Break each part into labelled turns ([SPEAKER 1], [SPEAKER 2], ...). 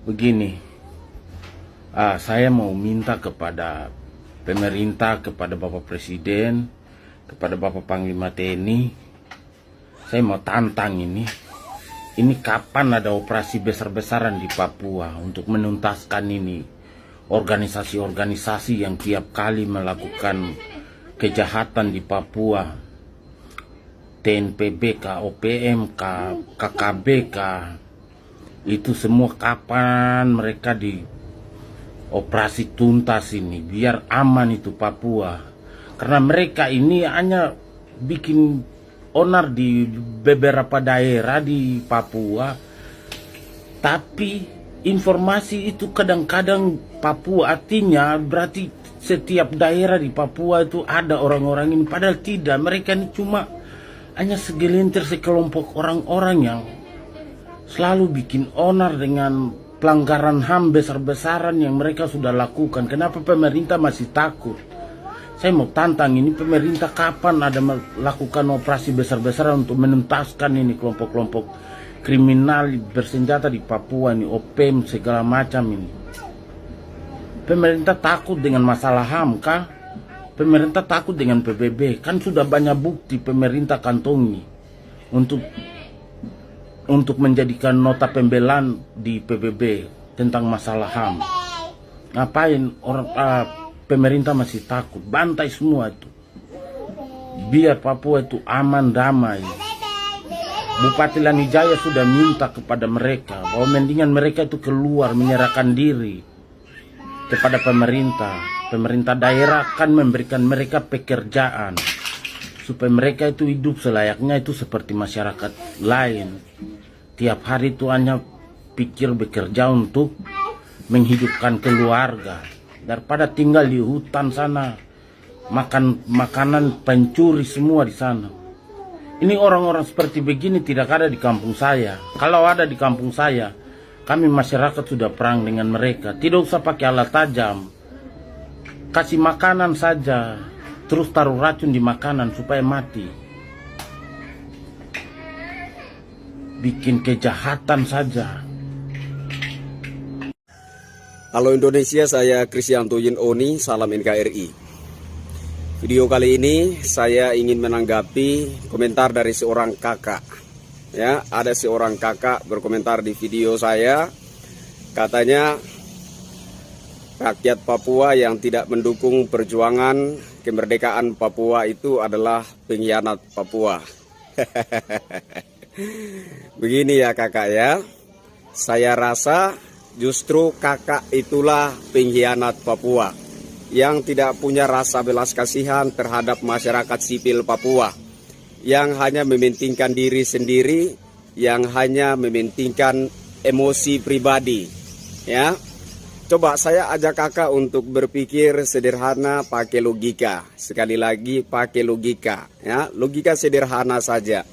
[SPEAKER 1] Begini, saya mau minta kepada pemerintah, kepada Bapak Presiden, kepada Bapak Panglima TNI, saya mau tantang ini. Ini kapan ada operasi besar-besaran di Papua untuk menuntaskan ini organisasi-organisasi yang tiap kali melakukan kejahatan di Papua, TNPB, OPM, KKB, itu semua kapan mereka di operasi tuntas ini biar aman itu Papua. Karena mereka ini hanya bikin onar di beberapa daerah di Papua, tapi informasi itu kadang-kadang Papua artinya berarti setiap daerah di Papua itu ada orang-orang ini, padahal tidak. Mereka ini cuma hanya segelintir sekelompok orang-orang yang selalu bikin onar dengan pelanggaran HAM besar-besaran yang mereka sudah lakukan. Kenapa pemerintah masih takut? Saya mau tantang ini, pemerintah kapan ada melakukan operasi besar-besaran untuk menuntaskan ini kelompok-kelompok kriminal bersenjata di Papua ini, OPM segala macam ini. Pemerintah takut dengan masalah HAM kah? Pemerintah takut dengan PBB? Kan sudah banyak bukti pemerintah kantongi untuk menjadikan nota pembelaan di PBB tentang masalah HAM. Ngapain pemerintah masih takut? Bantai semua itu, biar Papua itu aman damai. Bupati Lanijaya sudah minta kepada mereka bahwa mendingan mereka itu keluar menyerahkan diri kepada pemerintah. Pemerintah daerah akan memberikan mereka pekerjaan supaya mereka itu hidup selayaknya itu seperti masyarakat lain. Tiap hari itu hanya pikir bekerja untuk menghidupkan keluarga, daripada tinggal di hutan sana, makan makanan pencuri semua di sana. Ini orang-orang seperti begini tidak ada di kampung saya. Kalau ada di kampung saya, kami masyarakat sudah perang dengan mereka. Tidak usah pakai alat tajam, kasih makanan saja, terus taruh racun di makanan supaya mati. Bikin kejahatan saja.
[SPEAKER 2] Halo Indonesia, saya Kristianto Yin Oni, salam NKRI. Video kali ini saya ingin menanggapi komentar dari seorang kakak. Ya, ada seorang kakak berkomentar di video saya, katanya rakyat Papua yang tidak mendukung perjuangan kemerdekaan Papua itu adalah pengkhianat Papua. Begini ya kakak ya, saya rasa justru kakak itulah pengkhianat Papua yang tidak punya rasa belas kasihan terhadap masyarakat sipil Papua, yang hanya mementingkan diri sendiri, yang hanya mementingkan emosi pribadi. Ya, coba saya ajak kakak untuk berpikir sederhana pakai logika. Sekali lagi pakai logika, ya, logika sederhana saja.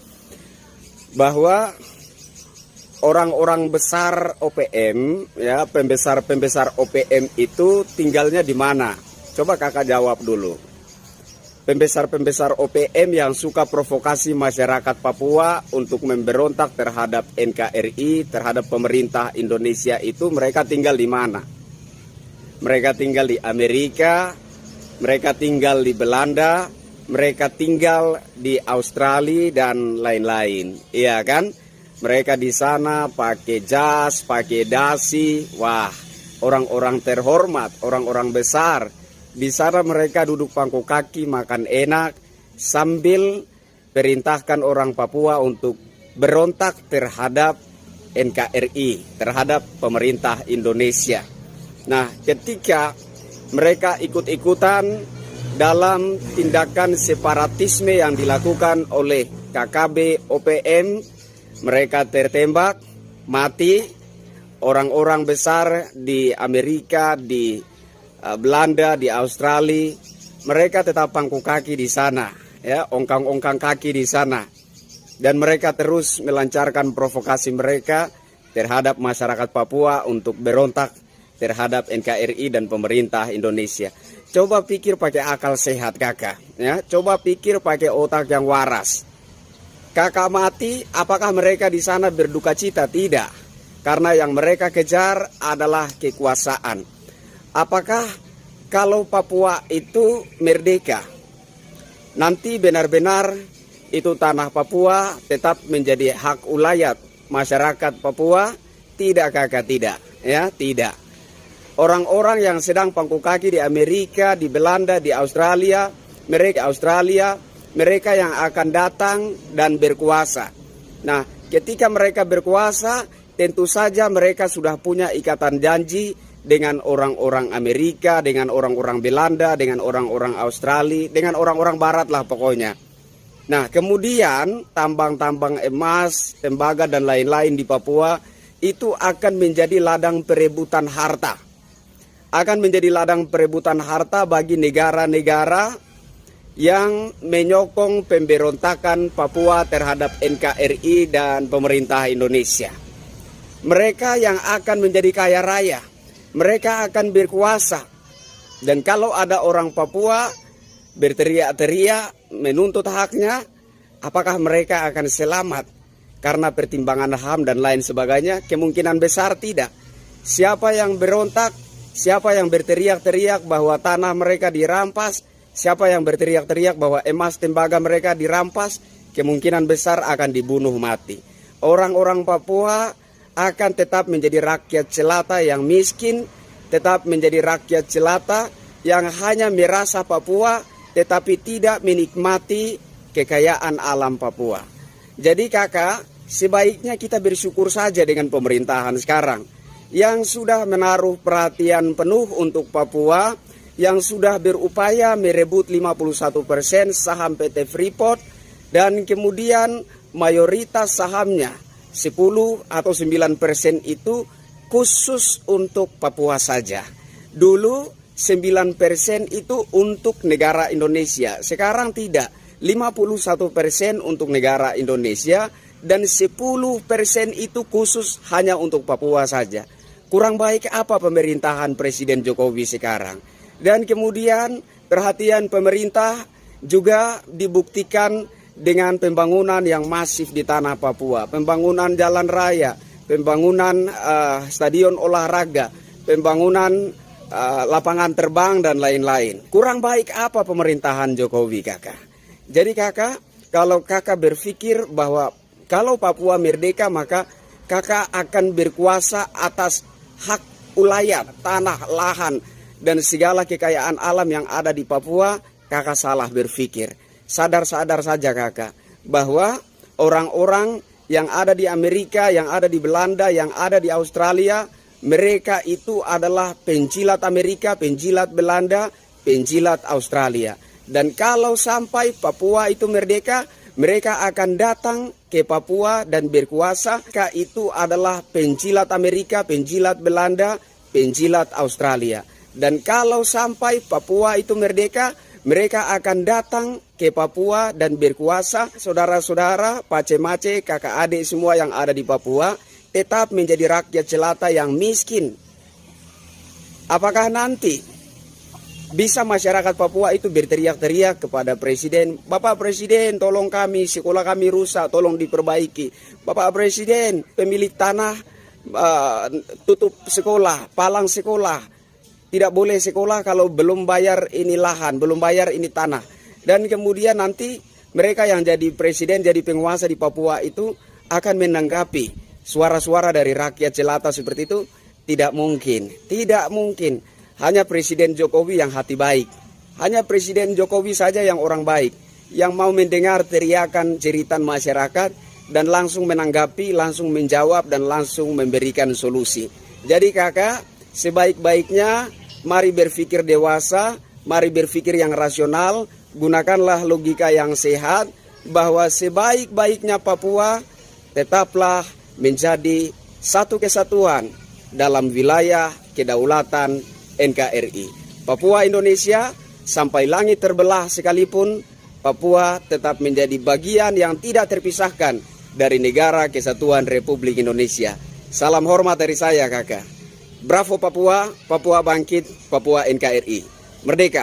[SPEAKER 2] Bahwa orang-orang besar OPM, ya, pembesar OPM itu tinggalnya di mana? Coba kakak jawab dulu. Pembesar OPM yang suka provokasi masyarakat Papua untuk memberontak terhadap NKRI, terhadap pemerintah Indonesia itu, mereka tinggal di mana? Mereka tinggal di Amerika, mereka tinggal di Belanda, mereka tinggal di Australia dan lain-lain. Iya kan? Mereka di sana pakai jas, pakai dasi. Wah, orang-orang terhormat, orang-orang besar. Di sana mereka duduk pangku kaki, makan enak, sambil perintahkan orang Papua untuk berontak terhadap NKRI, terhadap pemerintah Indonesia. Nah, ketika mereka ikut-ikutan dalam tindakan separatisme yang dilakukan oleh KKB OPM, mereka tertembak, mati. Orang-orang besar di Amerika, di Belanda, di Australia, mereka tetap pangku kaki di sana, ya, ongkang-ongkang kaki di sana. Dan mereka terus melancarkan provokasi mereka terhadap masyarakat Papua untuk berontak terhadap NKRI dan pemerintah Indonesia. Coba pikir pakai akal sehat kakak, ya. Coba pikir pakai otak yang waras. Kakak mati, apakah mereka di sana berduka cita? Tidak. karena yang mereka kejar adalah kekuasaan. Apakah kalau Papua itu merdeka, nanti benar-benar itu tanah Papua tetap menjadi hak ulayat masyarakat Papua? Tidak kakak, tidak. Ya, tidak. Orang-orang yang sedang pangku kaki di Amerika, di Belanda, di Australia, mereka yang akan datang dan berkuasa. Nah, ketika mereka berkuasa, tentu saja mereka sudah punya ikatan janji dengan orang-orang Amerika, dengan orang-orang Belanda, dengan orang-orang Australia, dengan orang-orang Barat lah pokoknya. Nah, kemudian tambang-tambang emas, tembaga dan lain-lain di Papua itu akan menjadi ladang perebutan harta. Akan menjadi ladang perebutan harta bagi negara-negara yang menyokong pemberontakan Papua terhadap NKRI dan pemerintah Indonesia. Mereka yang akan menjadi kaya raya, mereka akan berkuasa. Dan kalau ada orang Papua berteriak-teriak menuntut haknya, apakah mereka akan selamat karena pertimbangan HAM dan lain sebagainya? Kemungkinan besar tidak. Siapa yang berontak, siapa yang berteriak-teriak bahwa tanah mereka dirampas, siapa yang berteriak-teriak bahwa emas tembaga mereka dirampas, kemungkinan besar akan dibunuh mati. Orang-orang Papua akan tetap menjadi rakyat jelata yang miskin, tetap menjadi rakyat jelata yang hanya merasa Papua tetapi tidak menikmati kekayaan alam Papua. Jadi kakak, sebaiknya kita bersyukur saja dengan pemerintahan sekarang yang sudah menaruh perhatian penuh untuk Papua, yang sudah berupaya merebut 51% saham PT Freeport, dan kemudian mayoritas sahamnya 10 atau 9% itu khusus untuk Papua saja. Dulu 9% itu untuk negara Indonesia, sekarang tidak. 51% untuk negara Indonesia dan 10% itu khusus hanya untuk Papua saja. Kurang baik apa pemerintahan Presiden Jokowi sekarang? Dan kemudian perhatian pemerintah juga dibuktikan dengan pembangunan yang masif di tanah Papua. Pembangunan jalan raya, pembangunan stadion olahraga, pembangunan lapangan terbang dan lain-lain. Kurang baik apa pemerintahan Jokowi kakak? Jadi kakak, kalau kakak berpikir bahwa kalau Papua merdeka maka kakak akan berkuasa atas hak ulayat, tanah, lahan, dan segala kekayaan alam yang ada di Papua, kakak salah berpikir. Sadar-sadar saja kakak bahwa orang-orang yang ada di Amerika, yang ada di Belanda, yang ada di Australia, mereka itu adalah penjilat Amerika, penjilat Belanda, penjilat Australia. Dan kalau sampai Papua itu merdeka, mereka akan datang ke Papua dan berkuasa. Mereka itu adalah penjilat Amerika, penjilat Belanda, penjilat Australia. Dan kalau sampai Papua itu merdeka, mereka akan datang ke Papua dan berkuasa. Saudara-saudara, pace-mace, kakak adik semua yang ada di Papua tetap menjadi rakyat jelata yang miskin. Apakah nanti bisa masyarakat Papua itu berteriak-teriak kepada Presiden, Bapak Presiden tolong kami, sekolah kami rusak, tolong diperbaiki. Bapak Presiden, pemilik tanah tutup sekolah, palang sekolah. Tidak boleh sekolah kalau belum bayar ini lahan, belum bayar ini tanah. Dan kemudian nanti mereka yang jadi presiden, jadi penguasa di Papua itu akan menanggapi suara-suara dari rakyat jelata seperti itu. Tidak mungkin, tidak mungkin. Hanya Presiden Jokowi yang hati baik. Hanya Presiden Jokowi saja yang orang baik, yang mau mendengar teriakan jeritan masyarakat dan langsung menanggapi, langsung menjawab dan langsung memberikan solusi. Jadi kakak, sebaik-baiknya mari berpikir dewasa, mari berpikir yang rasional, gunakanlah logika yang sehat bahwa sebaik-baiknya Papua tetaplah menjadi satu kesatuan dalam wilayah kedaulatan NKRI. Papua Indonesia sampai langit terbelah sekalipun, Papua tetap menjadi bagian yang tidak terpisahkan dari negara kesatuan Republik Indonesia. Salam hormat dari saya kakak. Bravo Papua, Papua bangkit, Papua NKRI. Merdeka!